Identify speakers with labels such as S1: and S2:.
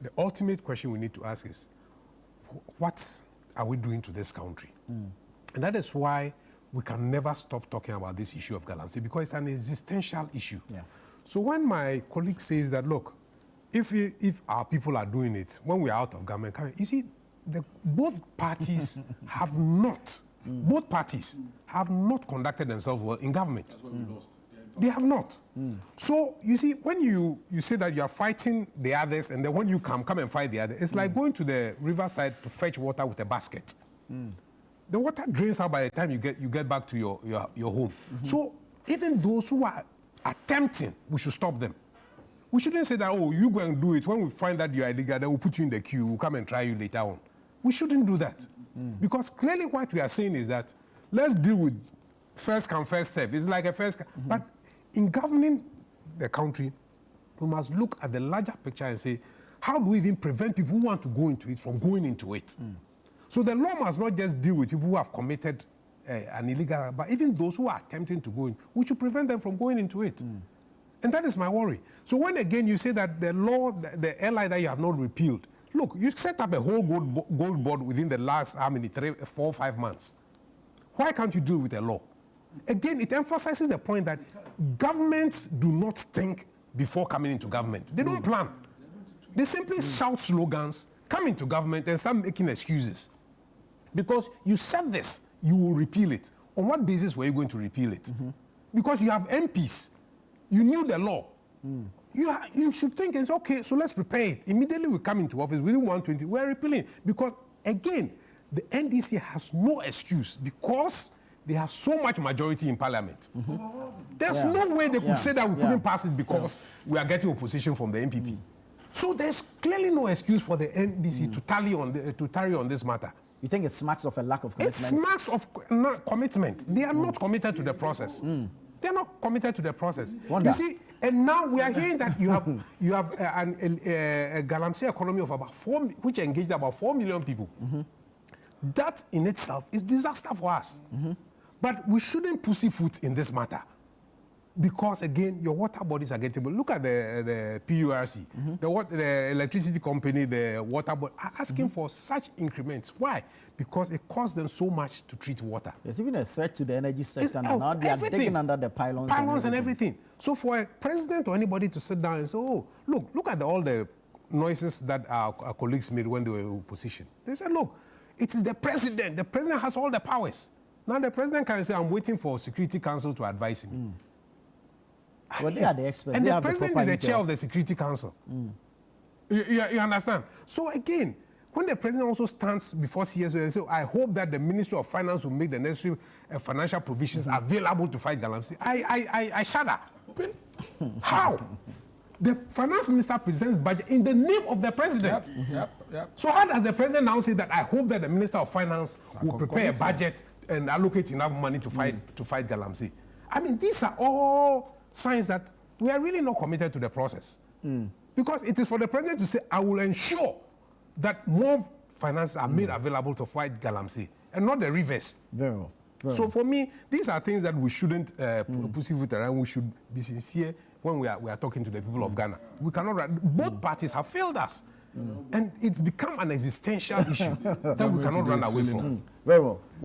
S1: the ultimate question we need to ask is, what are we doing to this country? And that is why we can never stop talking about this issue of Galamsey, because it's an existential issue. Yeah. So when my colleague says that, look, if our people are doing it, when we are out of government, you see, both parties have not, both parties have not conducted themselves well in government.
S2: That's why we lost.
S1: They have not. So, you see, when you say that you are fighting the others, and then when you come and fight the others, it's like going to the riverside to fetch water with a basket. The water drains out by the time you get back to your home. So, even those who are attempting, we should stop them. We shouldn't say that, oh, you go and do it. When we find that you are illegal, then we'll put you in the queue, we'll come and try you later on. We shouldn't do that. Because clearly what we are saying is that, let's deal with first come, first serve. It's like a first come. But in governing the country, we must look at the larger picture and say, how do we even prevent people who want to go into it from going into it? So the law must not just deal with people who have committed an illegal, but even those who are attempting to go in, we should prevent them from going into it. And that is my worry. So when again you say that the law, the LI that you have not repealed, look, you set up a whole gold board within the last, 3, 4, 5 months. Why can't you deal with a law? Again, it emphasizes the point that governments do not think before coming into government. They don't plan. They simply shout slogans, come into government, and start making excuses. Because you said this, you will repeal it. On what basis were you going to repeal it? Because you have MPs. You knew the law. You should think, it's okay, so let's prepare it. Immediately we come into office, within 120, we're repealing. Because, again, the NDC has no excuse because they have so much majority in parliament. There's no way they could say that we couldn't pass it because we are getting opposition from the NPP. So there's clearly no excuse for the NDC to tarry on this matter.
S3: You think it smacks of a lack of commitment?
S1: It smacks of commitment. They are not committed to the process. They are not committed to the process. You see, and now we are hearing that you have a Galamsey economy of about 4, which engaged about 4 million people. That in itself is disaster for us. But we shouldn't pussyfoot in this matter. Because again, your water bodies are getting. Look at the PURC, the electricity company, the water board are asking for such increments. Why? Because it costs them so much to treat water.
S3: There's even a threat to the energy sector, and now they are digging under the pylons
S1: and everything. So for a president or anybody to sit down and say, "Oh, look at all the noises that our colleagues made when they were in opposition," they said, "Look, it is the president. The president has all the powers." Now the president can say, "I'm waiting for Security Council to advise me."
S3: Well, they are the experts.
S1: And the president is the chair of the Security Council. You understand? So again, when the president also stands before CSO and says, I hope that the Ministry of Finance will make the necessary financial provisions available to fight Galamsey, I shudder. How? The finance minister presents budget in the name of the president. So how does the president now say that I hope that the Minister of Finance will prepare a budget and allocate enough money to fight Galamsey? I mean, these are all signs that we are really not committed to the process. Because it is for the president to say, I will ensure that more finance are made available to fight Galamsey, and not the reverse.
S3: Very well.
S1: So for me, these are things that we shouldn't pussyfoot around. We should be sincere when we are talking to the people of Ghana. We cannot. Both parties have failed us. And it's become an existential issue that we cannot run away from.
S3: Very well.